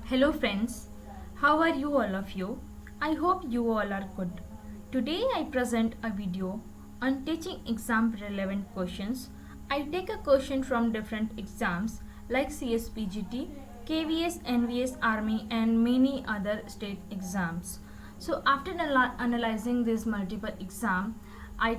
Hello friends, how are you all of you? I hope you all are good. Today I present a video on teaching exam relevant questions. I take a question from different exams like CSPGT, KVS, NVS, Army and many other state exams. So after analyzing this multiple exam, I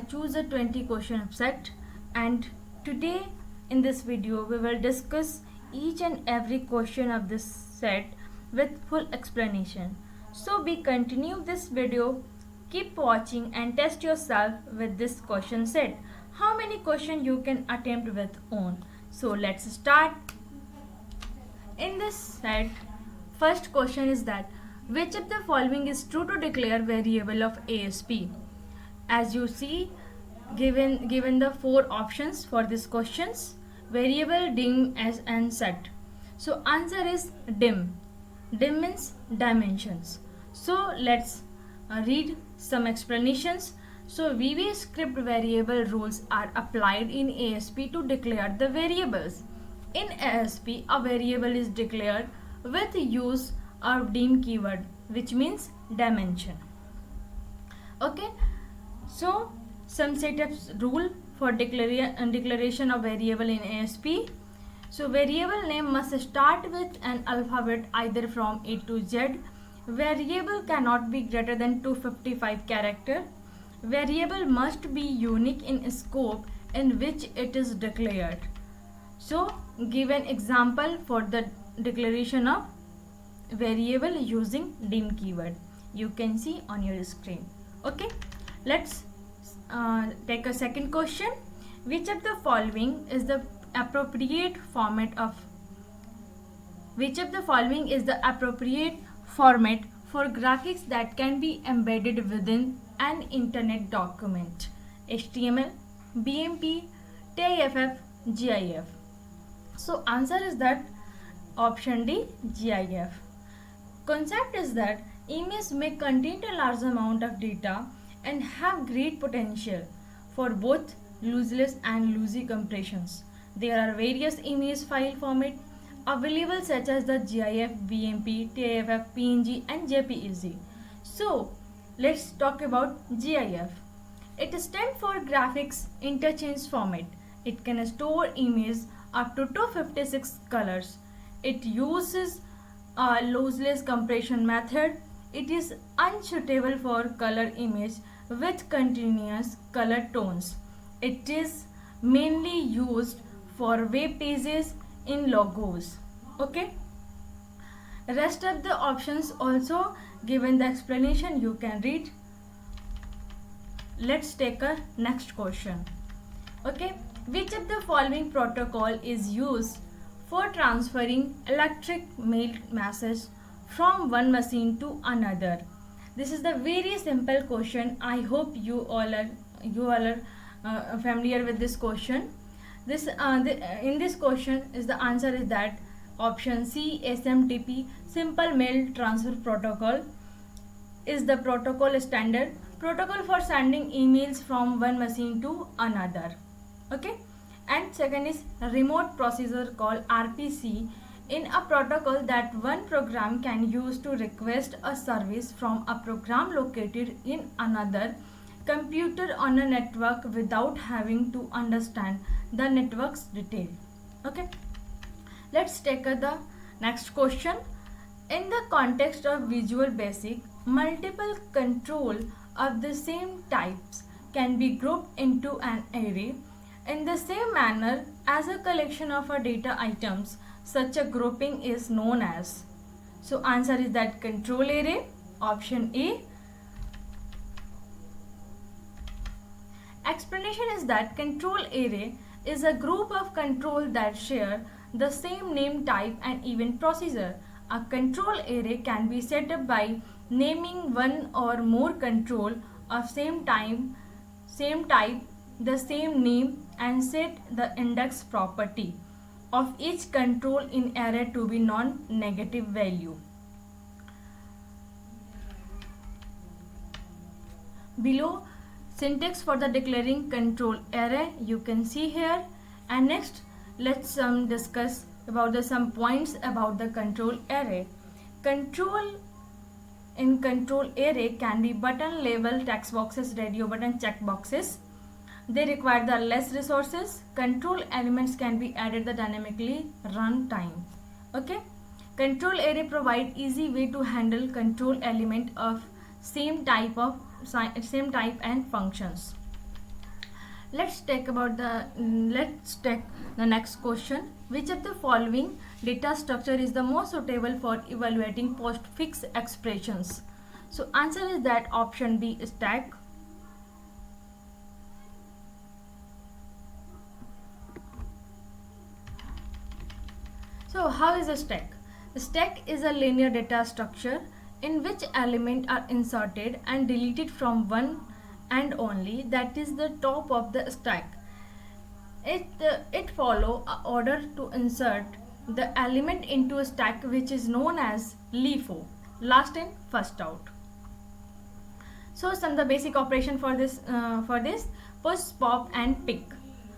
choose a 20 question set, and today in this video we will discuss each and every question of this set with full explanation. So we continue this video, keep watching and test yourself with this question set. How many questions you can attempt with own? So let's start. In this set, first question is that which of the following is true to declare variable of ASP? As you see, given the four options for these questions: variable, dim, as and set. So answer is dim. Dim means dimensions. So let's read some explanations. So VB script variable rules are applied in ASP to declare the variables. In ASP, a variable is declared with use of dim keyword, which means dimension. Okay, so some setups rule for declaration of variable in ASP. So variable name must start with an alphabet either from A to Z. Variable cannot be greater than 255 character. Variable must be unique in scope in which it is declared. So give an example for the declaration of variable using dim keyword. You can see on your screen. Okay, let's take a second question. Which of the following is the appropriate format for graphics that can be embedded within an internet document? HTML, BMP, TIFF, GIF. So answer is that option D, GIF. Concept is that images may contain a large amount of data and have great potential for both lossless and lossy compressions. There are various image file formats available such as the GIF, BMP, TIFF, PNG and JPEG. So let's talk about GIF. It stands for Graphics Interchange Format. It can store images up to 256 colors. It uses a lossless compression method. It is unsuitable for color image with continuous color tones. It is mainly used for web pages in logos. Okay. Rest of the options also given the explanation, you can read. Let's take a next question. Okay. Which of the following protocol is used for transferring electric mail message from one machine to another? This is the very simple question. I hope you all are familiar with this question. In this question is the answer is that option C, SMTP, Simple Mail Transfer Protocol, is the protocol standard protocol for sending emails from one machine to another. Okay, and second is remote procedure called RPC, in a protocol that one program can use to request a service from a program located in another computer on a network without having to understand the network's detail. Okay, let's take the next question. In the context of Visual Basic, multiple control of the same types can be grouped into an array in the same manner as a collection of data items. Such a grouping is known as. So answer is that control array, option A. Explanation is that control array is a group of control that share the same name type and event procedure. A control array can be set up by naming one or more control of same type, the same name, and set the index property of each control in array to be non-negative value. Below syntax for the declaring control array you can see here. And next let's discuss about the some points about the control array. Control array can be button, label, text boxes, radio button, check boxes. They require the less resources. Control elements can be added the dynamically run time. Okay. Control array provide easy way to handle control element of same type and functions. Let's take the next question. Which of the following data structure is the most suitable for evaluating postfix expressions? So answer is that option B, stack. So how is a stack? A stack is a linear data structure in which elements are inserted and deleted from one and only, that is the top of the stack. It follow a order to insert the element into a stack which is known as LIFO, last in first out. So some the basic operation for this push, pop and pick.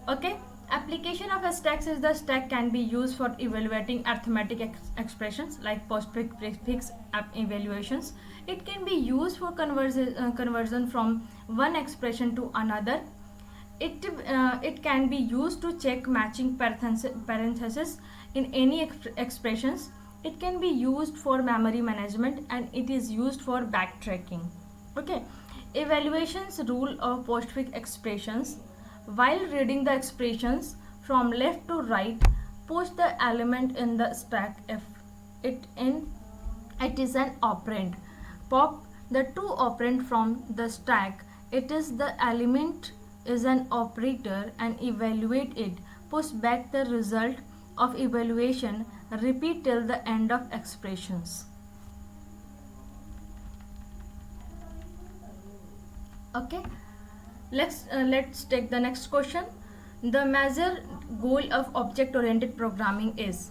Okay. Application of a stack is the stack can be used for evaluating arithmetic expressions like postfix evaluations. It can be used for conversion from one expression to another. It can be used to check matching parentheses in any expressions. It can be used for memory management, and it is used for backtracking. Okay. Evaluations rule of postfix expressions. While reading the expressions from left to right, push the element in the stack if it is an operand. Pop the two operand from the stack. It is the element is an operator and evaluate it. Push back the result of evaluation. Repeat till the end of expressions. Okay. Let's take the next question. The major goal of object-oriented programming is.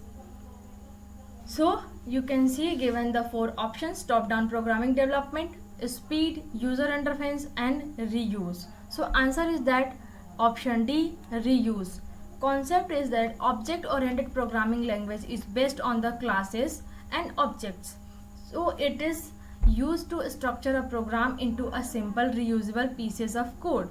So you can see given the four options: top-down programming development, speed, user interface and reuse. So answer is that option D, reuse. Concept is that object-oriented programming language is based on the classes and objects. So it is used to structure a program into a simple reusable pieces of code.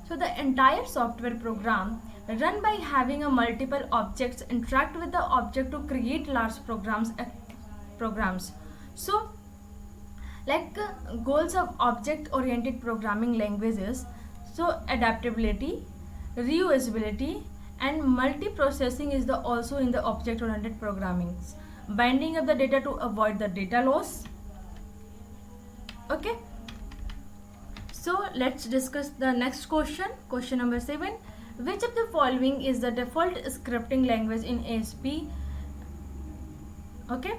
So the entire software program run by having a multiple objects interact with the object to create large programs. So like goals of object oriented programming languages, so adaptability, reusability and multiprocessing is the also in the object oriented programming. Binding up the data to avoid the data loss. Okay. So let's discuss the next question. Question number 7. Which of the following is the default scripting language in ASP? Okay.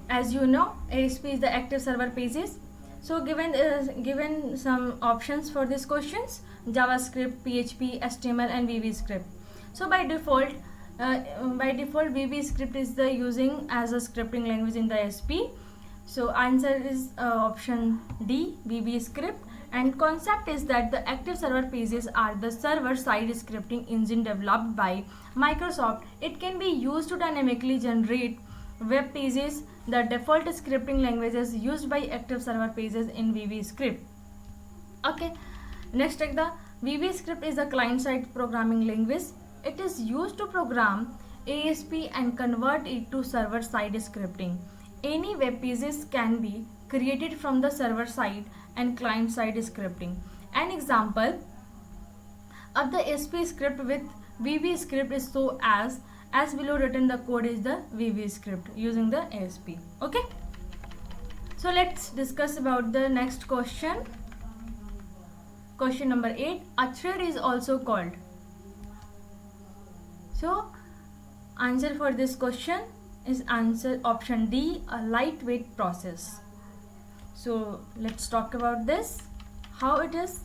As you know, ASP is the active server pages. So given some options for these questions: JavaScript, PHP, HTML and VBScript. So by default VBScript is the using as a scripting language in the ASP. So answer is option D, VBScript. And concept is that the active server pages are the server-side scripting engine developed by Microsoft. It can be used to dynamically generate web pages. The default scripting languages used by active server pages in VBScript. Okay, next take the VBScript is a client-side programming language. It is used to program ASP and convert it to server-side scripting. Any web pages can be created from the server side and client side scripting. An example of the ASP script with VBScript is so as below written. The code is the VBScript using the ASP. Okay. So let's discuss about the next question. Question number 8. A thread is also called. So answer for this question is answer option D, a lightweight process. So let's talk about this, how it is.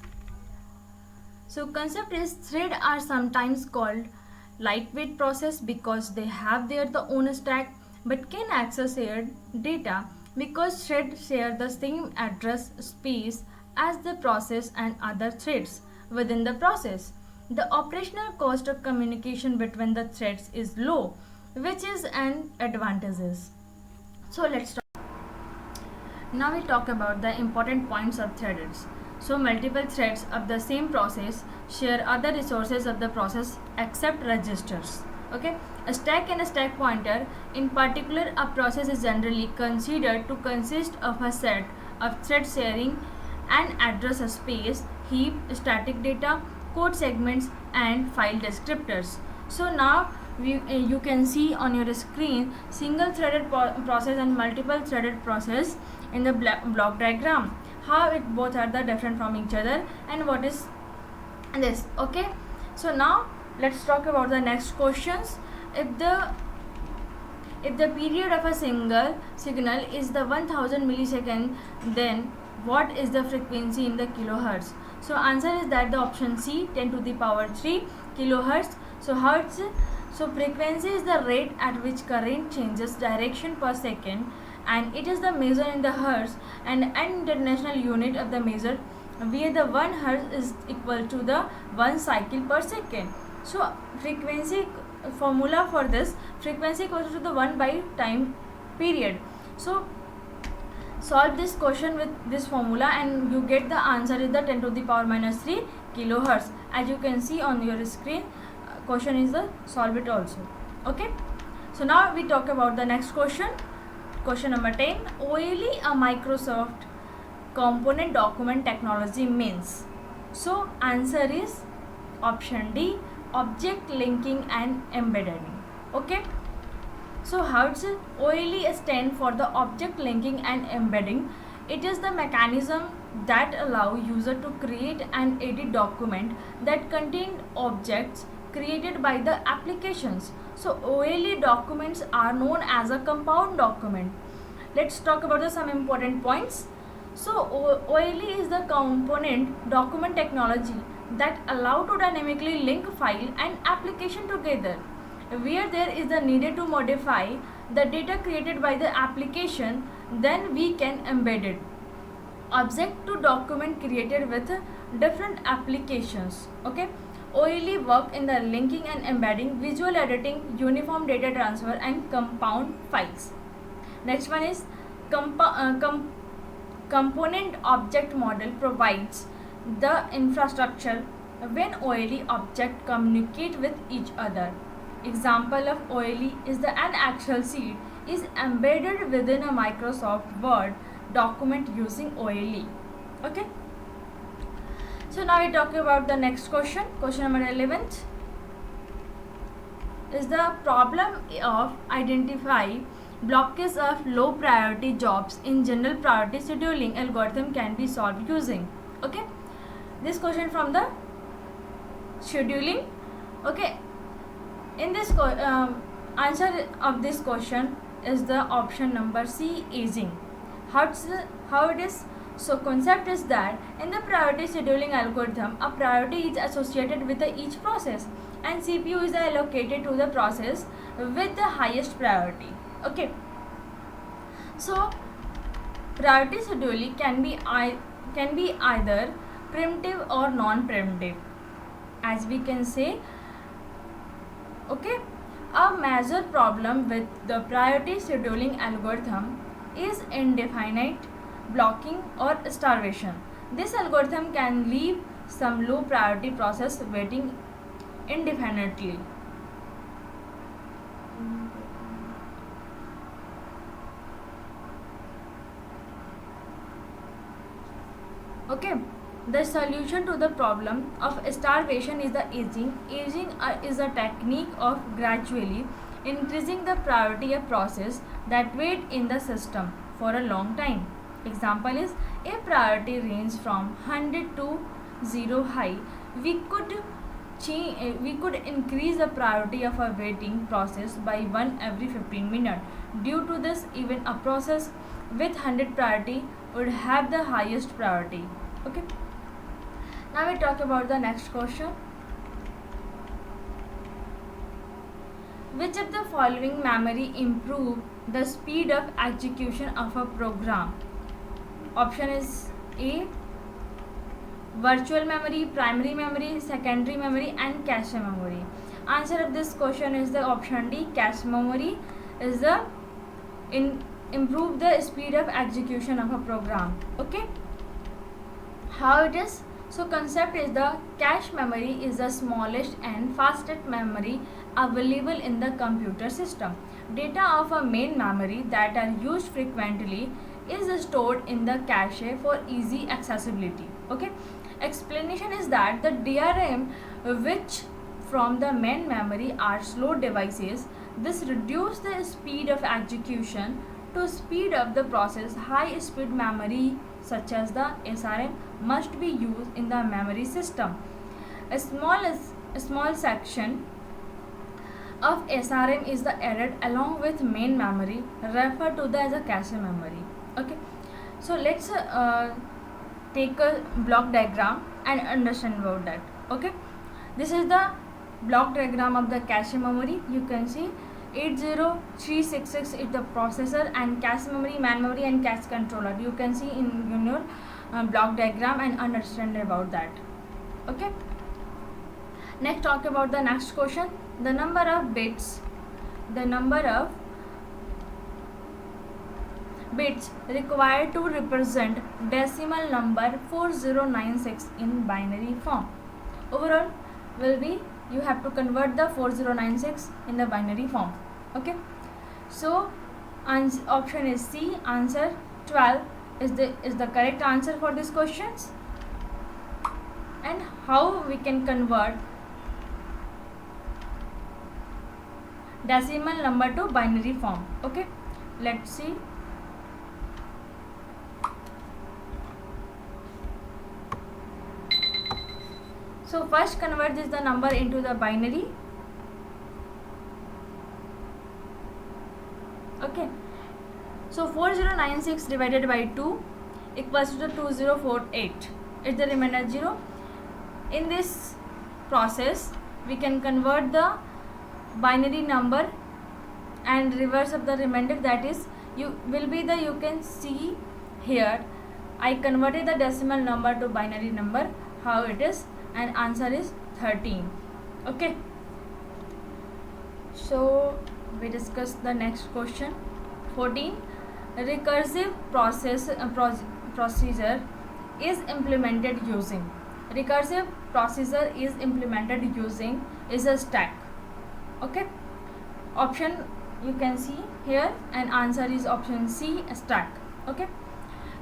So concept is thread are sometimes called lightweight process because they have their own stack but can access shared data because threads share the same address space as the process and other threads within the process. The operational cost of communication between the threads is low. which is an advantages. So let's talk. Now we talk about the important points of threads. So multiple threads of the same process share other resources of the process except registers. Okay, a stack and a stack pointer, in particular a process, is generally considered to consist of a set of threads sharing an address space, heap, static data, code segments and file descriptors. So now you can see on your screen single threaded process and multiple threaded process in the block diagram, how it both are the different from each other and what is this. Okay, so now let's talk about the next questions. If the period of a single signal is the 1000 millisecond, then what is the frequency in the kilohertz? So answer is that the option C, 10 to the power 3 kilohertz. So hertz, so frequency is the rate at which current changes direction per second, and it is the measure in the hertz, and an international unit of the measure where the 1 hertz is equal to the 1 cycle per second. So frequency formula for this, frequency equals to the 1 by time period. So solve this question with this formula and you get the answer is the 10 to the power minus 3 kilohertz. As you can see on your screen, question is the solve it also. Okay, so now we talk about the next question. Question number 10. OLE, a Microsoft component document technology, means. So answer is option D, object linking and embedding. Okay, so how does OLE stand for the object linking and embedding? It is the mechanism that allow user to create and edit document that contain objects created by the applications. So OLE documents are known as a compound document. Let's talk about some important points. So OLE is the component document technology that allow to dynamically link file and application together, where there is the needed to modify the data created by the application, then we can embed it object to document created with different applications. Okay, OLE work in the linking and embedding, visual editing, uniform data transfer and compound files. Next one is component object model provides the infrastructure when OLE object communicate with each other. Example of OLE is an Excel sheet is embedded within a Microsoft Word document using OLE. Okay, so now we talk about the next question. Question number 11 is the problem of identify blockage of low priority jobs in general priority scheduling algorithm can be solved using. Okay, this question from the scheduling. Okay, in this answer of this question is the option number C, aging. How it is? So concept is that in the priority scheduling algorithm, a priority is associated with each process and CPU is allocated to the process with the highest priority. Okay, so priority scheduling can be either primitive or non-primitive, as we can say. Okay, a major problem with the priority scheduling algorithm is indefinite blocking or starvation. This algorithm can leave some low priority process waiting indefinitely. Okay, the solution to the problem of starvation is the aging. Aging is a technique of gradually increasing the priority of process that wait in the system for a long time. Example is, if priority range from 100 to 0 high, we could increase the priority of a waiting process by 1 every 15 minutes. Due to this, even a process with 100 priority would have the highest priority. Okay, now we talk about the next question. Which of the following memory improve the speed of execution of a program? Option is A, virtual memory, primary memory, secondary memory and cache memory. Answer of this question is the option D. Cache memory is the improve the speed of execution of a program. Okay, how it is? So concept is the cache memory is the smallest and fastest memory available in the computer system. Data of a main memory that are used frequently is stored in the cache for easy accessibility. Okay, explanation is that the DRAM which from the main memory are slow devices. This reduces the speed of execution. To speed up the process, high speed memory such as the SRAM must be used in the memory system. A small section of SRAM is the added along with main memory, referred to as a cache memory. Okay, so let's take a block diagram and understand about that. Okay, this is the block diagram of the cache memory. You can see 80366 is the processor and cache memory, man memory and cache controller. You can see in your block diagram and understand about that. Okay, next talk about the next question. The number of bits required to represent decimal number 4096 in binary form. Overall will be you have to convert the 4096 in the binary form. Okay, so option is C. Answer 12 is the correct answer for these questions. And how we can convert decimal number to binary form? Okay, let's see. So first convert this the number into the binary. Okay, so 4096 divided by 2 equals to the 2048. Is the remainder 0? In this process we can convert the binary number and reverse of the remainder, that is you can see here I converted the decimal number to binary number. How it is? And answer is 13. Okay, so we discuss the next question. 14. Recursive procedure is implemented using. Recursive procedure is implemented using is a stack. Okay, option you can see here and answer is option C, stack. Okay,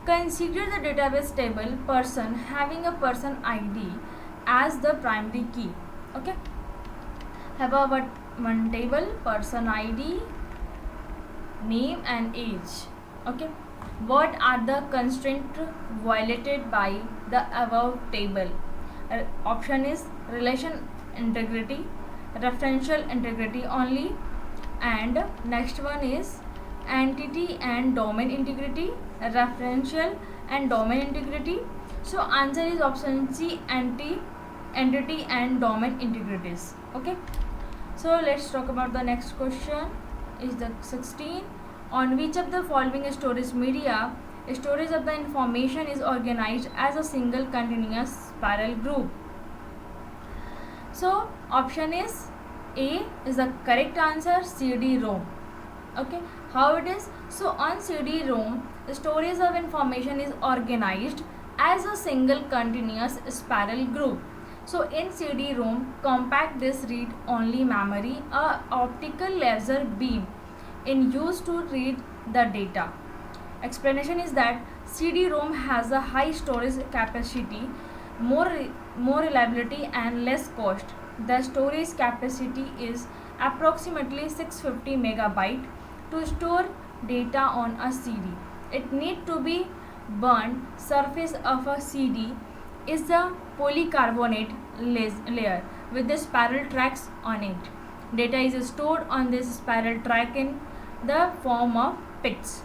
consider the database table person having a person ID as the primary key. Okay, have a one table person ID, name and age. Okay, what are the constraints violated by the above table? Option is relation integrity, referential integrity only, and next one is entity and domain integrity, referential and domain integrity. So answer is option C, entity and domain integrities. Okay, so let's talk about the next question. Is the 16. On which of the following storage media storage of the information is organized as a single continuous spiral group? So option is A is the correct answer, CD-ROM. Okay, how it is? So on CD-ROM the storage of information is organized as a single continuous spiral group. So in CD-ROM compact disk read only memory, a optical laser beam in use to read the data. Explanation is that CD-ROM has a high storage capacity, more reliability and less cost. The storage capacity is approximately 650 megabyte. To store data on a CD, it need to be burned. Surface of a CD is the polycarbonate layer with the spiral tracks on it. Data is stored on this spiral track in the form of bits.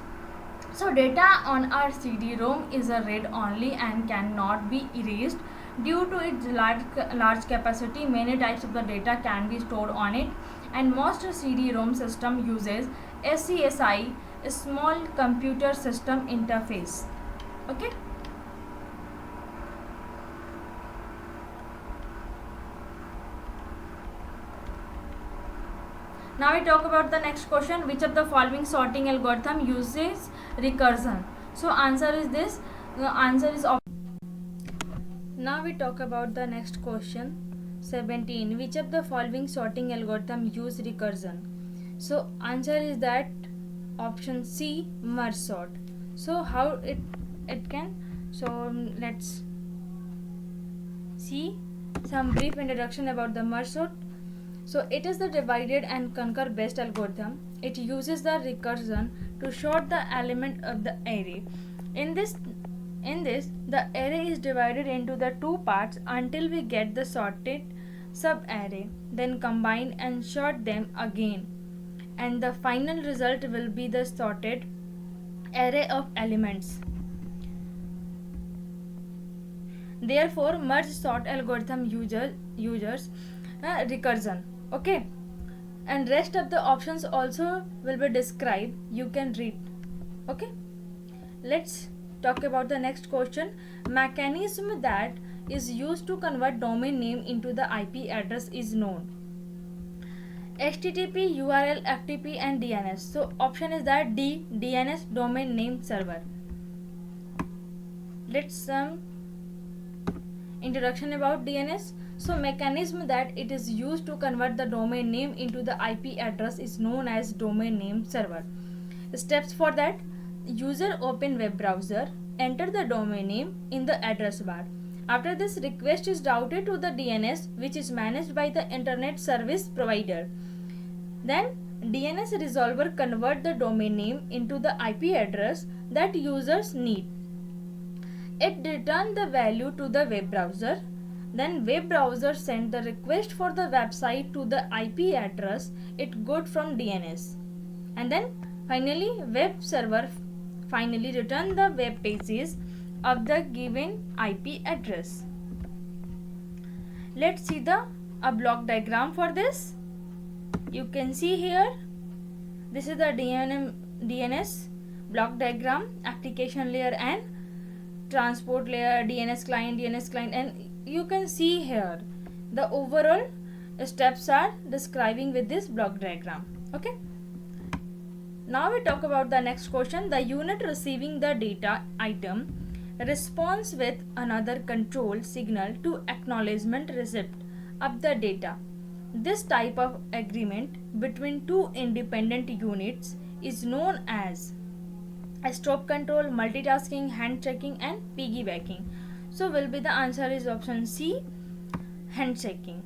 So data on our CD-ROM is a read only and cannot be erased. Due to its large capacity, many types of the data can be stored on it, and most CD-ROM system uses SCSI, small computer system interface. Okay. Now we talk about the next question. Which of the following sorting algorithm uses recursion? So answer is this. The answer is Now we talk about the next question. 17. Which of the following sorting algorithm use recursion? So answer is that option C, merge sort. So how it can? So let's see some brief introduction about the merge sort. So it is the divided and conquer based algorithm. It uses the recursion to sort the element of the array. In this, the array is divided into the two parts until we get the sorted sub-array, then combine and sort them again, and the final result will be the sorted array of elements. Therefore, merge sort algorithm uses recursion. Okay, and rest of the options also will be described. You can read. Okay, let's talk about the next question. Mechanism that is used to convert domain name into the IP address is known. HTTP, URL, FTP and DNS. So option is that D, DNS, domain name server. Let's some introduction about DNS. So mechanism that it is used to convert the domain name into the IP address is known as domain name server. Steps for that: user open web browser, enter the domain name in the address bar. After this, request is routed to the DNS, which is managed by the internet service provider. Then DNS resolver convert the domain name into the IP address that users need. It returns the value to the web browser. Then web browser send the request for the website to the IP address it got from DNS. And then finally web server finally return the web pages of the given IP address. Let's see a block diagram for this. You can see here, this is the DNS block diagram, application layer and transport layer, DNS client, and you can see here the overall steps are describing with this block diagram. Okay, now we talk about the next question. The unit receiving the data item responds with another control signal to acknowledgement receipt of the data. This type of agreement between two independent units is known as stop control, multitasking, handshaking and piggybacking. So will be the answer is option C, handshaking.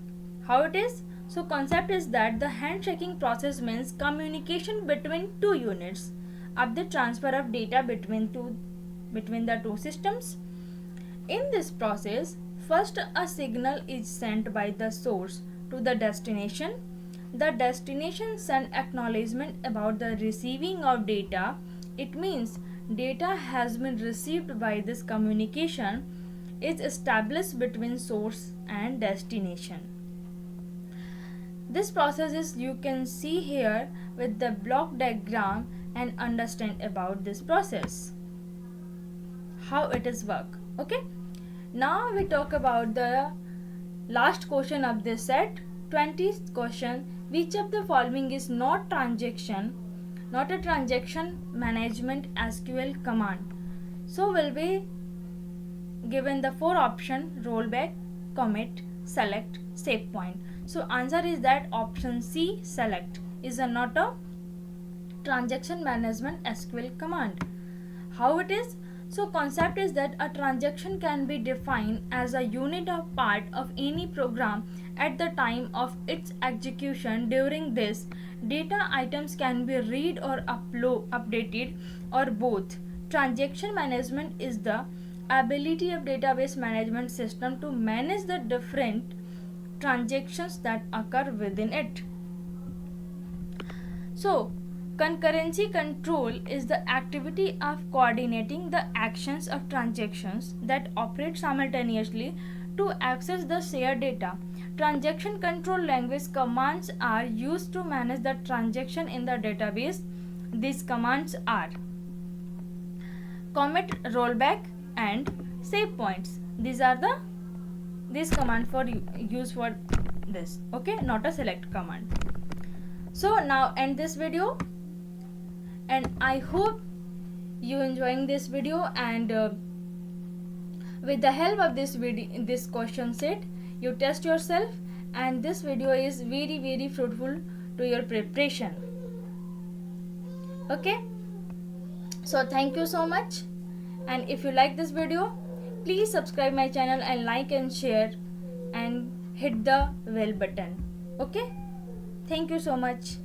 How it is? So concept is that the handshaking process means communication between two units of the transfer of data between the two systems. In this process, first a signal is sent by the source to the destination. The destination sends acknowledgement about the receiving of data. It means data has been received by this communication is established between source and destination. This process is you can see here with the block diagram and understand about this process, how it is work. Okay, now we talk about the last question of this set, 20th question. Which of the following is not a transaction management SQL command? So will be given the four option: rollback, commit, select, save point. So answer is that option C, select, is not a transaction management SQL command. How it is? So concept is that a transaction can be defined as a unit of part of any program at the time of its execution. During this, data items can be read or updated or both. Transaction management is the ability of database management system to manage the different transactions that occur within it. So concurrency control is the activity of coordinating the actions of transactions that operate simultaneously to access the shared data. Transaction control language commands are used to manage the transaction in the database. These commands are commit, rollback and save points. These are this command for use for this. Okay, not a select command. So now end this video, and I hope you enjoying this video, and with the help of this video, this question set, you test yourself, and this video is very fruitful to your preparation. Okay, so thank you so much, and if you like this video, please subscribe my channel and like and share and hit the bell button. Okay, thank you so much.